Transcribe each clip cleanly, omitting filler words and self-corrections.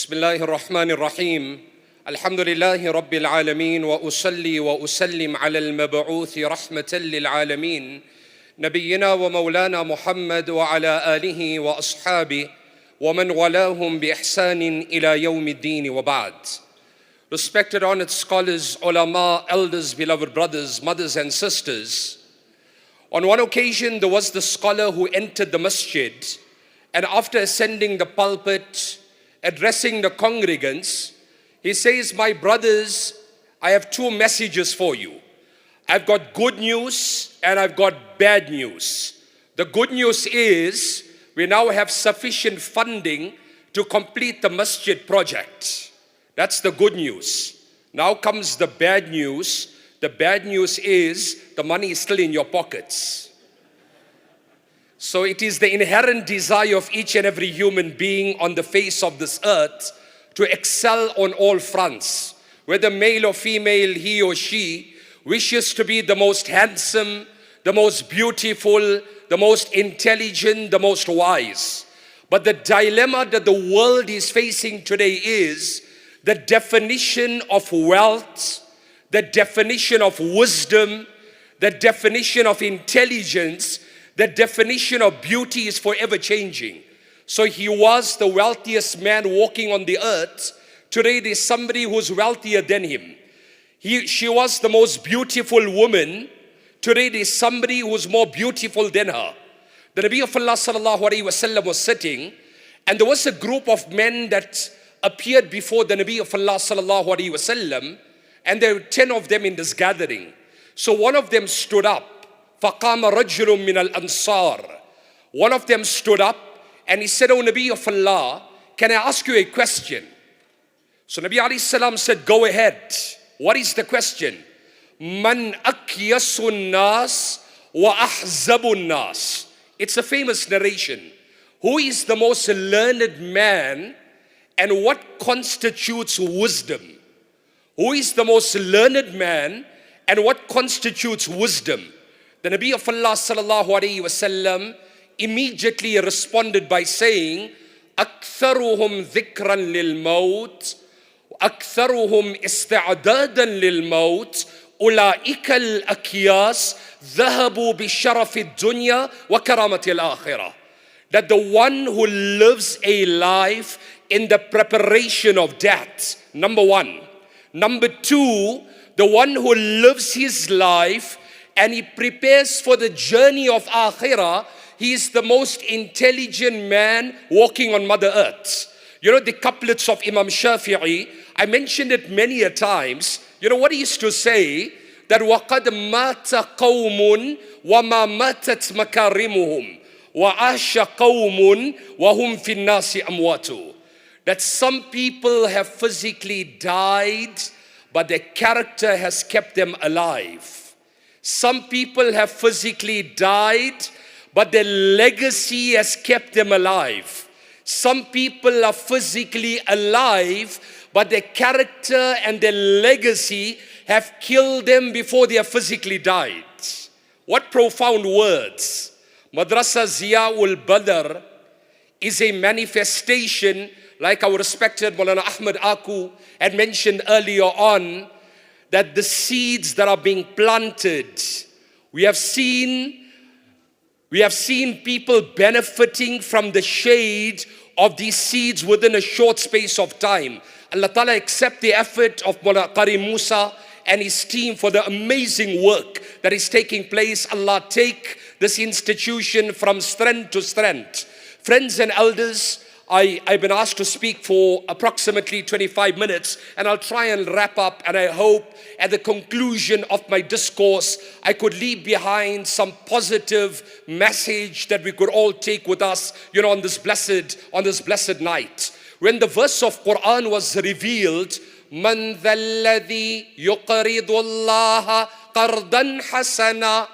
بسم الله الرحمن الرحيم الحمد لله رب العالمين وأصلي وأسلم على المبعوث رحمة للعالمين نبينا ومولانا محمد وعلى آله وأصحابه ومن والاهم بإحسان إلى يوم الدين وبعد. Respected honored scholars, ulama, elders, beloved brothers, mothers and sisters, on one occasion there was the scholar who entered the masjid, and after ascending the pulpit, addressing the congregants, he says, "My brothers, I have two messages for you. I've got good news and I've got bad news. The good news is we now have sufficient funding to complete the masjid project. That's the good news. Now comes the bad news. The bad news is the money is still in your pockets." So it is the inherent desire of each and every human being on the face of this earth to excel on all fronts. Whether male or female, he or she wishes to be the most handsome, the most beautiful, the most intelligent, the most wise. But the dilemma that the world is facing today is the definition of wealth, the definition of wisdom, the definition of intelligence, the definition of beauty is forever changing. So he was the wealthiest man walking on the earth. Today there's somebody who's wealthier than him. She was the most beautiful woman. Today there's somebody who's more beautiful than her. The Nabi of Allah sallallahu alaihi wasallam was sitting, and there was a group of men that appeared before the Nabi of Allah sallallahu alaihi wasallam, and there were 10 of them in this gathering. So one of them stood up. فَقَامَ رَجُلٌ مِّنَ الْأَنصَارِ. One of them stood up and he said, "O Nabi of Allah, can I ask you a question?" So Nabi alayhi salam said, "Go ahead. What is the question?" "Man akyasun nas wa ahzabun nas." It's a famous narration. Who is the most learned man and what constitutes wisdom? Who is the most learned man and what constitutes wisdom? The Nabi of Allah sallallahu alaihi wasallam immediately responded by saying, "Aktharuhum dhikran lil maut, aktharuhum ista'dadan lil maut, ulaika al akyas dhahabu bi sharafi dunya wa karamati al akhirah." That the one who lives a life in the preparation of death, number one. Number two, the one who lives his life and he prepares for the journey of akhirah, he is the most intelligent man walking on Mother Earth. You know the couplets of Imam Shafi'i, I mentioned it many a times. You know what he used to say? That وَقَدْ مَاتَ قَوْمٌ وَمَا مَاتَتْ مَكَارِمُهُمْ وَعَاشَ قَوْمٌ وَهُمْ فِي النَّاسِ أَمْوَاتُ. That some people have physically died, but their character has kept them alive. Some people have physically died, but their legacy has kept them alive. Some people are physically alive, but their character and their legacy have killed them before they have physically died. What profound words. Madressa Zia-ul-Badr is a manifestation, like our respected Moulana Ahmed Aku had mentioned earlier on, that the seeds that are being planted, we have seen people benefiting from the shade of these seeds within a short space of time. Allah Ta'ala accept the effort of Mullah Qari Musa and his team for the amazing work that is taking place. Allah take this institution from strength to strength. Friends and elders, I've been asked to speak for approximately 25 minutes, and I'll try and wrap up, and I hope at the conclusion of my discourse I could leave behind some positive message that we could all take with us, you know, on this blessed night. When the verse of Quran was revealed, "Man dhalladhi yuqridu Allah qardan hasana,"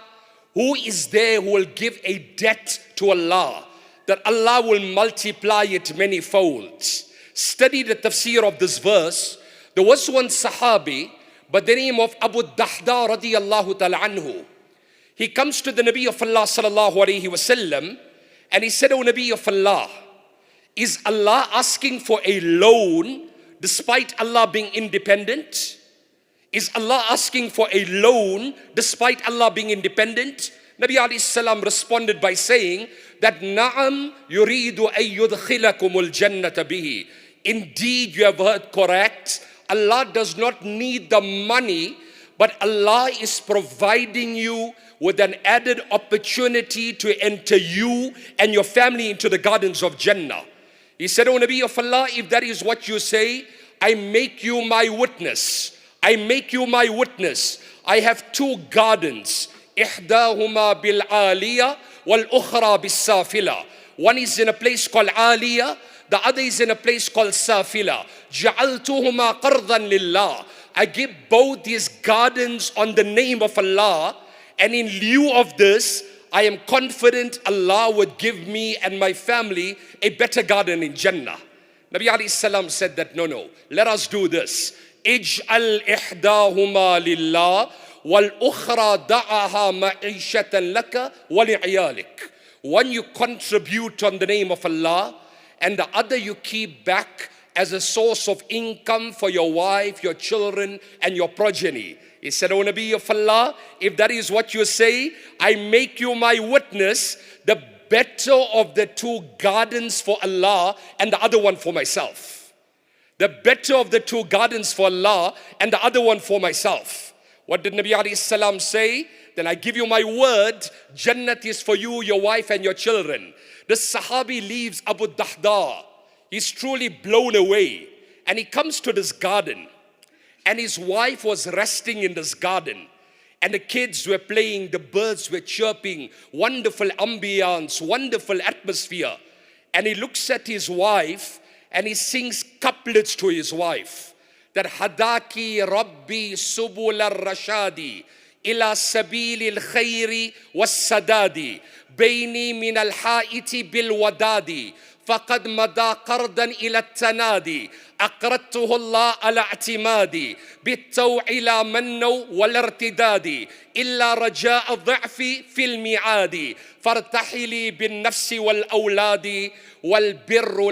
who is there who will give a debt to Allah, that Allah will multiply it many folds. Study the tafsir of this verse. There was one Sahabi by the name of Abu Dahda radiyallahu ta'ala anhu. He comes to the Nabi of Allah sallallahu alayhi wasallam and he said, "O Nabi of Allah, Is Allah asking for a loan despite Allah being independent? Is Allah asking for a loan despite Allah being independent? Nabi alayhi salam responded by saying that Na'am yuridu an yudkhilakumul jannata bihi. Indeed, you have heard correct. Allah does not need the money, but Allah is providing you with an added opportunity to enter you and your family into the gardens of Jannah. He said, O Nabi of Allah, if that is what you say, I make you my witness. I make you my witness. I have two gardens. إحداهما بالعالية والأخرى بالسافلة. One is in a place called Aliyah, the other is in a place called Safila. جعلتهما قرضا لله. I give both these gardens on the name of Allah, and in lieu of this, I am confident Allah would give me and my family a better garden in Jannah. Nabi alayhi salam said that, no, let us do this. اجعل إحداهما لله والأخرى دعها معيشة لك ولعيالك. One you contribute on the name of Allah, and the other you keep back as a source of income for your wife, your children, and your progeny. He said, O Nabi of Allah, if that is what you say, I make you my witness, the better of the two gardens for Allah and the other one for myself. The better of the two gardens for Allah and the other one for myself. What did Nabi alayhi salam say? Then I give you my word, Jannat is for you, your wife, and your children. The Sahabi leaves Abu Dahda. He's truly blown away. And he comes to this garden. And his wife was resting in this garden. And the kids were playing, the birds were chirping, wonderful ambience, wonderful atmosphere. And he looks at his wife and he sings couplets to his wife. That Hadaki Rabbi Subul al-Rashadi ila Sabil al-Khayri was-Sadadi Bayni min al-Ha'iti bil-Wadadi فقد مدى قردا إلى التنادي أقرضته الله على اعتمادي بالتوع لا منو ولا ارتدادي إلا رجاء الضعف في الميعاد فارتحلي بالنفس والأولاد والبر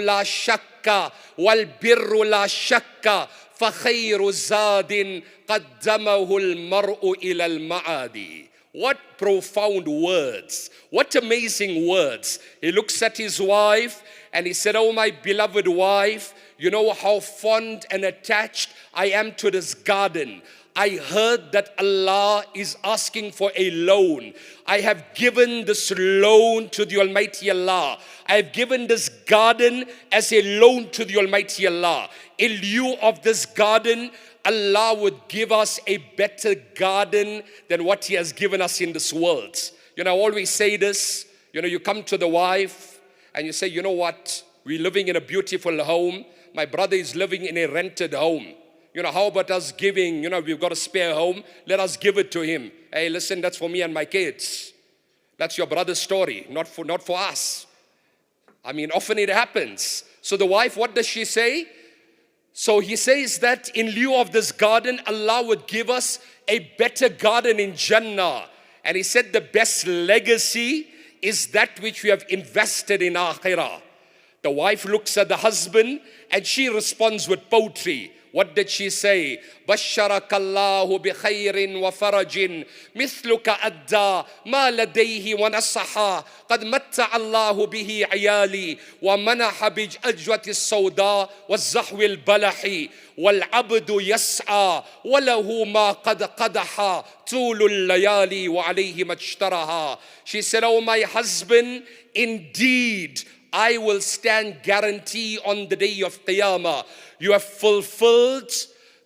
لا شك فخير زاد قدمه المرء إلى المعاد. What profound words, what amazing words. He looks at his wife and he said, oh my beloved wife, you know how fond and attached I am to this garden. I heard that Allah is asking for a loan. I have given this loan to the Almighty Allah. I have given this garden as a loan to the Almighty Allah. In lieu of this garden, Allah would give us a better garden than what He has given us in this world. You know, I always say this. You know, you come to the wife and you say, you know what? We're living in a beautiful home. My brother is living in a rented home. You know, how about us giving? You know, we've got a spare home. Let us give it to him. Hey, listen, that's for me and my kids. That's your brother's story, not for us. I mean, often it happens. So the wife, what does she say? So he says that in lieu of this garden, Allah would give us a better garden in Jannah. And he said the best legacy is that which we have invested in Akhirah. The wife looks at the husband and she responds with poetry. What did she say? بشرك الله بخير وفرج مثلك أدى ما لديه ونصحا قد متع الله به عيالي ومنح بأجوة السوداء والزحو البلح والعبد يسعى وله ما قد قدح طول الليالي وعليه ما اشترها. She said, oh my husband, indeed I will stand guarantee on the day of Qiyamah. You have fulfilled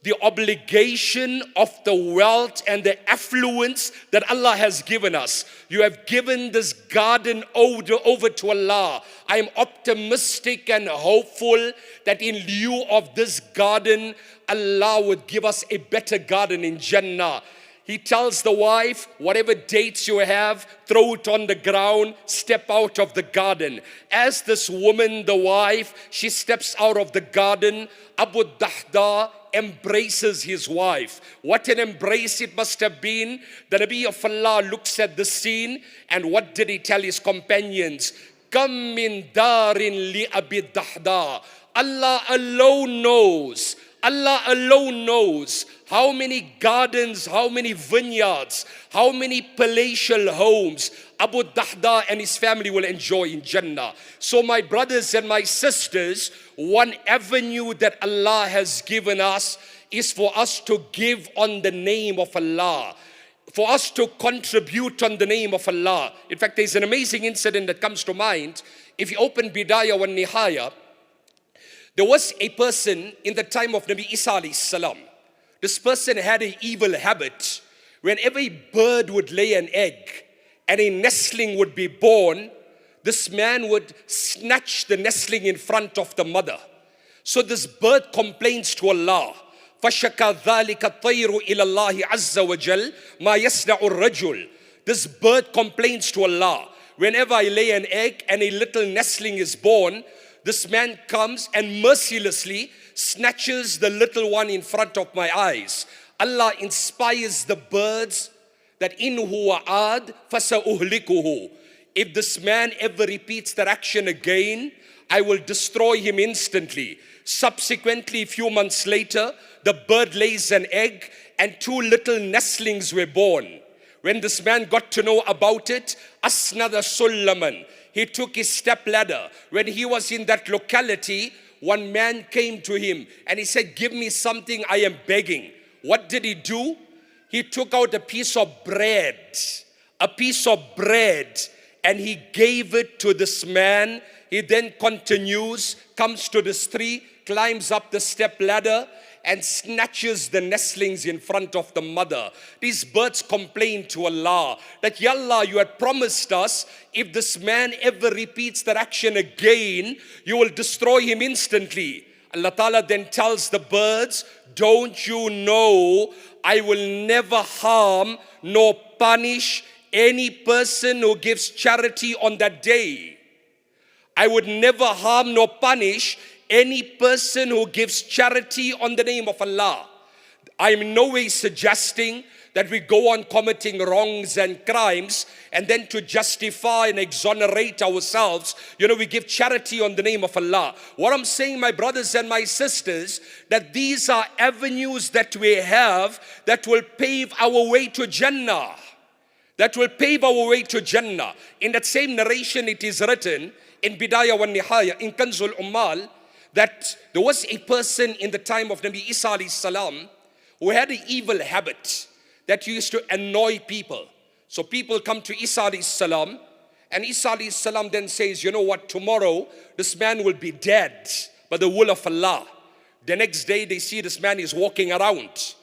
the obligation of the wealth and the affluence that Allah has given us. You have given this garden over to Allah. I am optimistic and hopeful that in lieu of this garden, Allah would give us a better garden in Jannah. He tells the wife, whatever dates you have, throw it on the ground, step out of the garden. As this woman, the wife, she steps out of the garden, Abu Dahda embraces his wife. What an embrace it must have been. The Nabi of Allah looks at the scene, and what did he tell his companions? Kam min darin li Abi Dahda. Allah alone knows. Allah alone knows how many gardens, how many vineyards, how many palatial homes Abu Dahda and his family will enjoy in Jannah. So my brothers and my sisters, one avenue that Allah has given us is for us to give on the name of Allah, for us to contribute on the name of Allah. In fact, there's an amazing incident that comes to mind. If you open Bidayah wa Nihaya, there was a person in the time of Nabi Isa alayhi salam. This person had an evil habit. Whenever a bird would lay an egg and a nestling would be born, this man would snatch the nestling in front of the mother. So this bird complains to Allah. فَشَكَى ذَلِكَ الطَّيْرُ إِلَى اللَّهِ عَزَّ وَجَلَّ مَا يَصْنَعُ الرَّجُلُ. This bird complains to Allah. Whenever I lay an egg and a little nestling is born, this man comes and mercilessly snatches the little one in front of my eyes. Allah inspires the birds that in huwa ad fasauhlikuhu. If this man ever repeats that action again, I will destroy him instantly. Subsequently, a few months later, the bird lays an egg and 2 little nestlings were born. When this man got to know about it, asnada sullaman, he took his step ladder. When he was in that locality, one man came to him and he said, give me something, I am begging. What did he do? He took out a piece of bread, and he gave it to this man. He then continues, comes to this tree, climbs up the step ladder, and snatches the nestlings in front of the mother. These birds complain to Allah that, Ya Allah, you had promised us if this man ever repeats that action again, you will destroy him instantly. Allah Ta'ala then tells the birds, don't you know I will never harm nor punish any person who gives charity on that day. I would never harm nor punish any person who gives charity on the name of Allah. I am in no way suggesting that we go on committing wrongs and crimes and then to justify and exonerate ourselves, we give charity on the name of Allah. What I'm saying, my brothers and my sisters, that these are avenues that we have that will pave our way to Jannah. That will pave our way to Jannah. In that same narration, it is written in Bidayah wa Nihaya, in Kanzul Ummal, that there was a person in the time of Nabi Isa alayhi salam who had an evil habit that used to annoy people. So people come to Isa alayhi salam, and Isa alayhi salam then says, you know what, tomorrow this man will be dead by the will of Allah. The next day they see this man is walking around.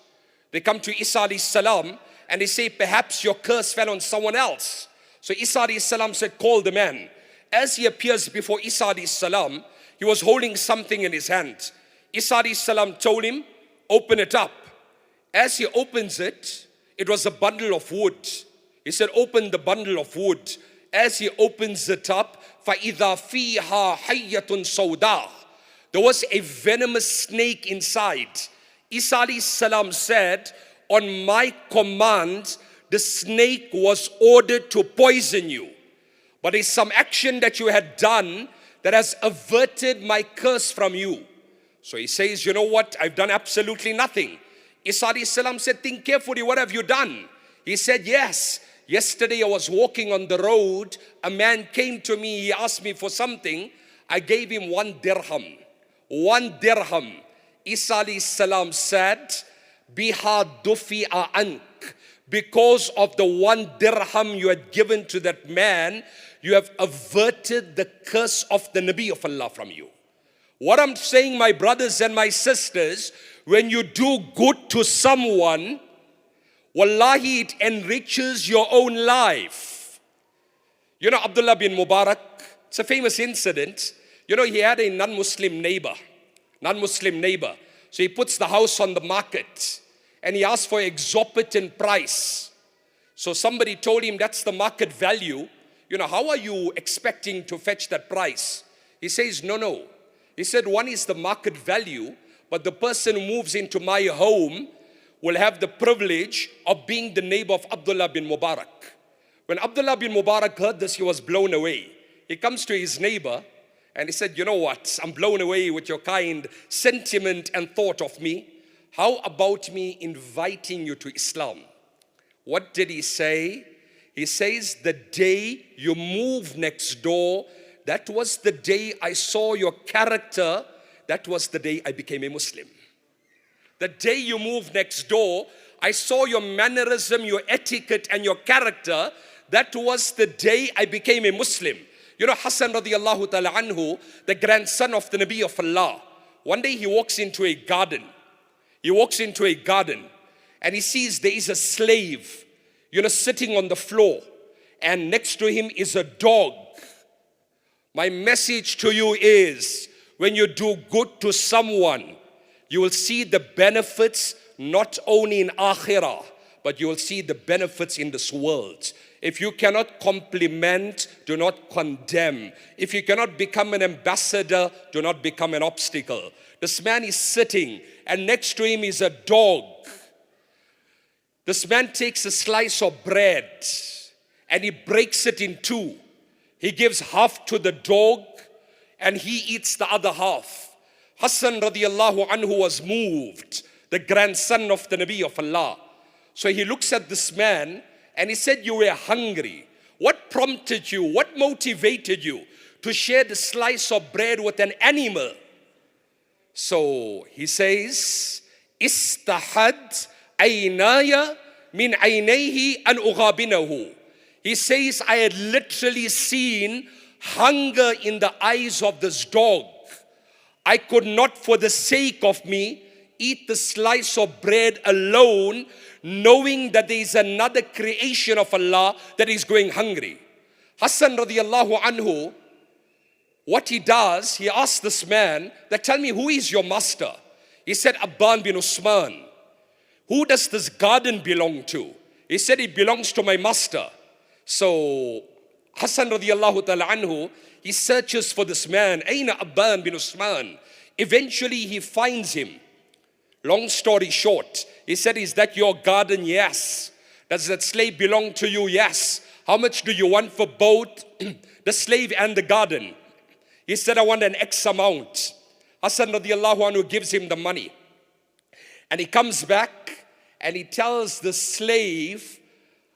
They come to Isa alayhi salam and they say, perhaps your curse fell on someone else. So Isa alayhi salam said, call the man. As he appears before Isa alayhi salam, he was holding something in his hand. Isa alayhi salam told him, open it up. As he opens it, it was a bundle of wood. He said, open the bundle of wood. As he opens it up, فَإِذَا فِيهَا حَيَّةٌ سَوْدَاءٌ. There was a venomous snake inside. Isa alayhi salam said, on my command, the snake was ordered to poison you. But there's some action that you had done that has averted my curse from you. So he says, you know what, I've done absolutely nothing. Isa alayhi salam said, think carefully, what have you done? He said, yes, yesterday I was walking on the road, a man came to me, he asked me for something, I gave him 1 dirham. 1 dirham. Isa alayhi salam said, biha dufi'a ank. Because of the 1 dirham you had given to that man, you have averted the curse of the Nabi of Allah from you. What I'm saying, my brothers and my sisters, when you do good to someone, wallahi, it enriches your own life. Abdullah bin Mubarak, it's a famous incident. He had a non-Muslim neighbor. So he puts the house on the market and he asked for an exorbitant price. So somebody told him, that's the market value. How are you expecting to fetch that price? He says, no. He said, one is the market value, but the person who moves into my home will have the privilege of being the neighbor of Abdullah bin Mubarak. When Abdullah bin Mubarak heard this, he was blown away. He comes to his neighbor and he said, you know what? I'm blown away with your kind sentiment and thought of me. How about me inviting you to Islam? What did he say? He says, the day you moved next door, that was the day I saw your character. That was the day I became a Muslim. The day you moved next door, I saw your mannerism, your etiquette, and your character. That was the day I became a Muslim. You know, Hassan radiallahu ta'ala anhu, the grandson of the Nabi of Allah, one day he walks into a garden. He walks into a garden and he sees there is a slave, sitting on the floor, and next to him is a dog. My message to you is, when you do good to someone, you will see the benefits not only in akhirah, but you will see the benefits in this world. If you cannot compliment, do not condemn. If you cannot become an ambassador, do not become an obstacle. This man is sitting, and next to him is a dog. This man takes a slice of bread, and he breaks it in two. He gives half to the dog, and he eats the other half. Hassan radiallahu anhu was moved, the grandson of the Nabi of Allah. So he looks at this man and he said, you were hungry. What prompted you? What motivated you to share the slice of bread with an animal? So he says, istahad aynaya min aynayhi an ughabinahu. He says, I had literally seen hunger in the eyes of this dog. I could not, for the sake of me, eat the slice of bread alone, knowing that there is another creation of Allah that is going hungry. Hassan radiallahu anhu, what he does, he asks this man, that tell me, who is your master? He said, Abban bin Usman. Who does this garden belong to? He said, it belongs to my master. So Hassan radiallahu ta'ala anhu, he searches for this man, Aina Abban bin Usman. Eventually he finds him. Long story short, he said, is that your garden? Yes. Does that slave belong to you? Yes. How much do you want for both the slave and the garden? He said, I want an X amount. Hassan radiallahu anhu gives him the money. And he comes back and he tells the slave,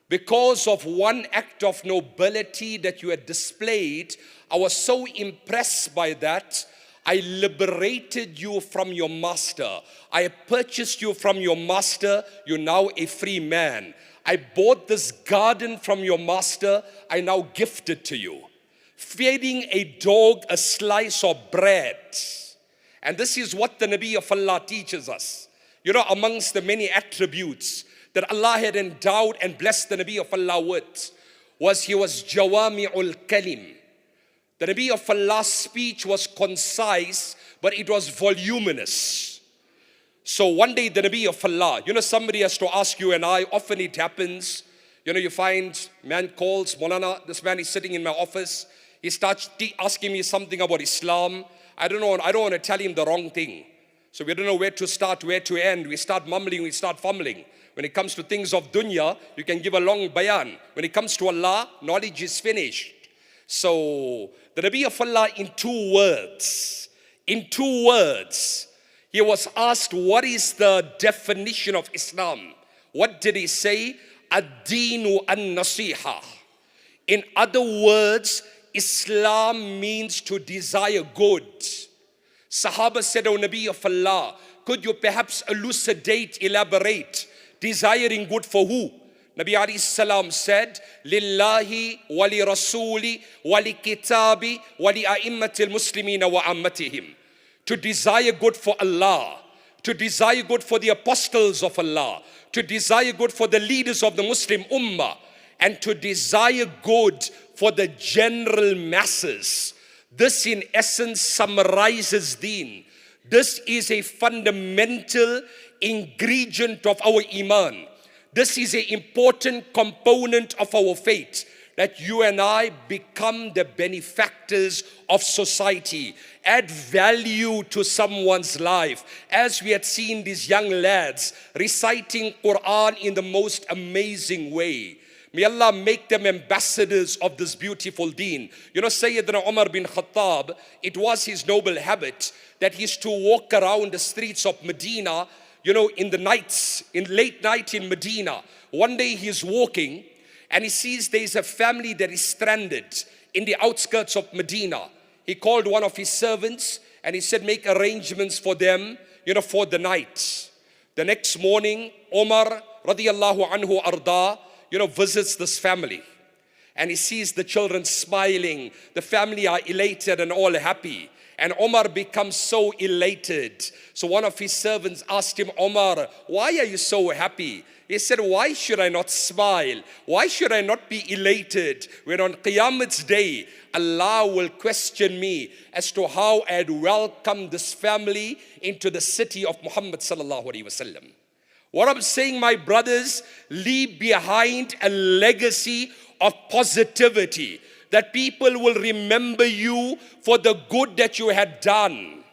because of one act of nobility that you had displayed, I was so impressed by that, I liberated you from your master. I purchased you from your master. You're now a free man. I bought this garden from your master. I now gift it to you. Feeding a dog a slice of bread. And this is what the Nabi of Allah teaches us. Amongst the many attributes that Allah had endowed and blessed the Nabi of Allah with, was he was Jawami'ul Kalim. The Nabi of Allah's speech was concise, but it was voluminous. So one day the Nabi of Allah, somebody has to ask you and I, often it happens, you find man calls, Moulana, this man is sitting in my office, he starts asking me something about Islam. I don't want to tell him the wrong thing. So we don't know where to start, where to end. We start mumbling, we start fumbling. When it comes to things of dunya, you can give a long bayan. When it comes to Allah, knowledge is finished. So the Nabi of Allah, in two words, he was asked, what is the definition of Islam? What did he say? Ad-deenu an-nasiha. In other words, Islam means to desire good. Sahaba said, O Nabi of Allah, could you perhaps elucidate, elaborate? Desiring good for who? Nabi alayhi salam said, Lillahi wa li rasuli wa li kitabi wa li a'immatil muslimina wa ammatihim. To desire good for Allah, to desire good for the apostles of Allah, to desire good for the leaders of the Muslim ummah, and to desire good for the general masses. This in essence summarizes deen. This is a fundamental ingredient of our iman. This is an important component of our faith, that you and I become the benefactors of society, add value to someone's life. As we had seen these young lads reciting Quran in the most amazing way. May Allah make them ambassadors of this beautiful deen. You know, Sayyidina Umar bin Khattab, it was his noble habit that he used to walk around the streets of Medina, you know, in the nights, in late night in Medina. One day he's walking and he sees there's a family that is stranded in the outskirts of Medina. He called one of his servants and he said, make arrangements for them, you know, for the night. The next morning, Omar radiyallahu anhu arda, you know, visits this family. And he sees the children smiling. The family are elated and all happy. And Omar becomes so elated. So one of his servants asked him, Omar, why are you so happy? He said, why should I not smile? Why should I not be elated when on Qiyamah's day, Allah will question me as to how I had welcomed this family into the city of Muhammad sallallahu alaihi wasallam. What I'm saying, my brothers, leave behind a legacy of positivity, that people will remember you for the good that you had done.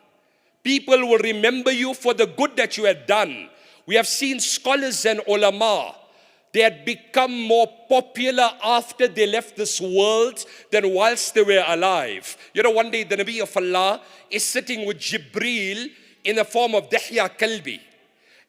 People will remember you for the good that you had done. We have seen scholars and ulama, they had become more popular after they left this world than whilst they were alive. You know, one day the Nabi of Allah is sitting with Jibreel in the form of Dihya Kalbi.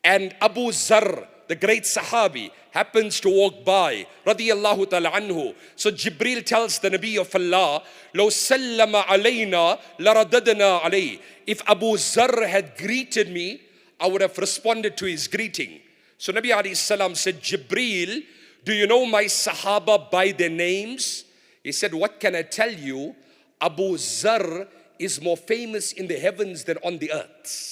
And Abu Zar, the great Sahabi, happens to walk by, radiyallahu ta'ala anhu. So Jibreel tells the Nabi of Allah, لو سلم علينا لرددنا عليه. If Abu Zar had greeted me, I would have responded to his greeting. So Nabi alayhi salam said, Jibreel, do you know my Sahaba by their names? He said, what can I tell you? Abu Zar is more famous in the heavens than on the earth.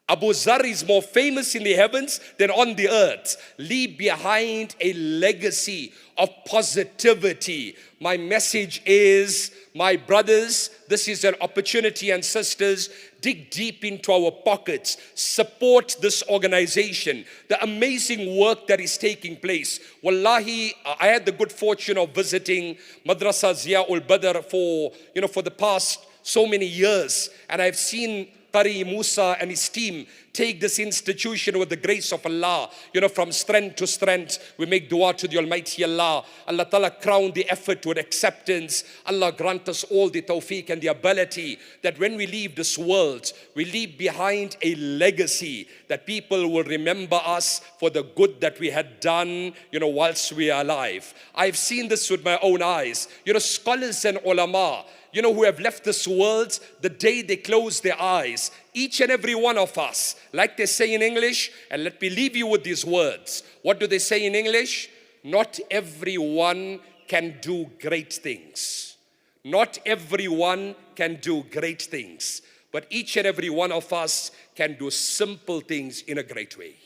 Abu Zar is more famous in the heavens than on the earth. Leave behind a legacy of positivity. My message is, my brothers, this is an opportunity, and sisters, dig deep into our pockets. Support this organization, the amazing work that is taking place. Wallahi, I had the good fortune of visiting Madressa Zia-ul-Badr for the past so many years, and I've seen Qari Musa and his team take this institution with the grace of Allah, from strength to strength. We make dua to the Almighty Allah. Allah Ta'ala crown the effort with acceptance. Allah grant us all the tawfiq and the ability that when we leave this world, we leave behind a legacy that people will remember us for the good that we had done, whilst we are alive. I've seen this with my own eyes. Scholars and ulama, who have left this world, the day they close their eyes, each and every one of us, like they say in English, and let me leave you with these words. What do they say in English? Not everyone can do great things. Not everyone can do great things. But each and every one of us can do simple things in a great way.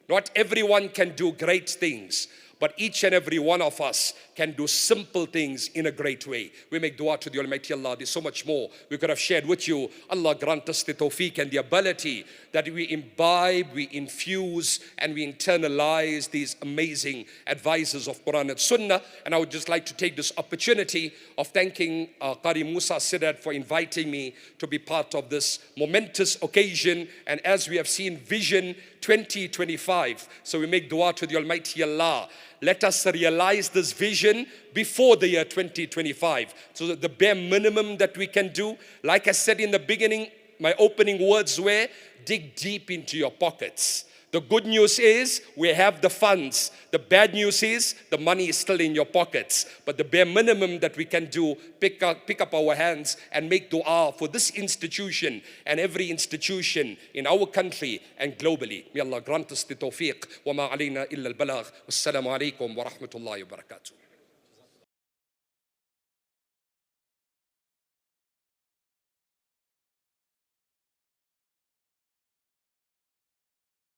Not everyone can do great things, but each and every one of us can do simple things in a great way. We make dua to the Almighty Allah. There's so much more we could have shared with you. Allah grant us the tawfiq and the ability that we imbibe, we infuse, and we internalize these amazing advices of Quran and Sunnah. And I would just like to take this opportunity of thanking Qari Musa Sidat for inviting me to be part of this momentous occasion. And as we have seen, Vision 2025. So we make dua to the Almighty Allah. Let us realize this vision before the year 2025. So that the bare minimum that we can do, like I said in the beginning, my opening words were, dig deep into your pockets. The good news is we have the funds. The bad news is the money is still in your pockets. But the bare minimum that we can do, pick up our hands and make dua for this institution and every institution in our country and globally. May Allah grant us the tawfiq. Wa ma alayna illa al-balagh. Wassalamu alaikum wa rahmatullahi wa barakatuh.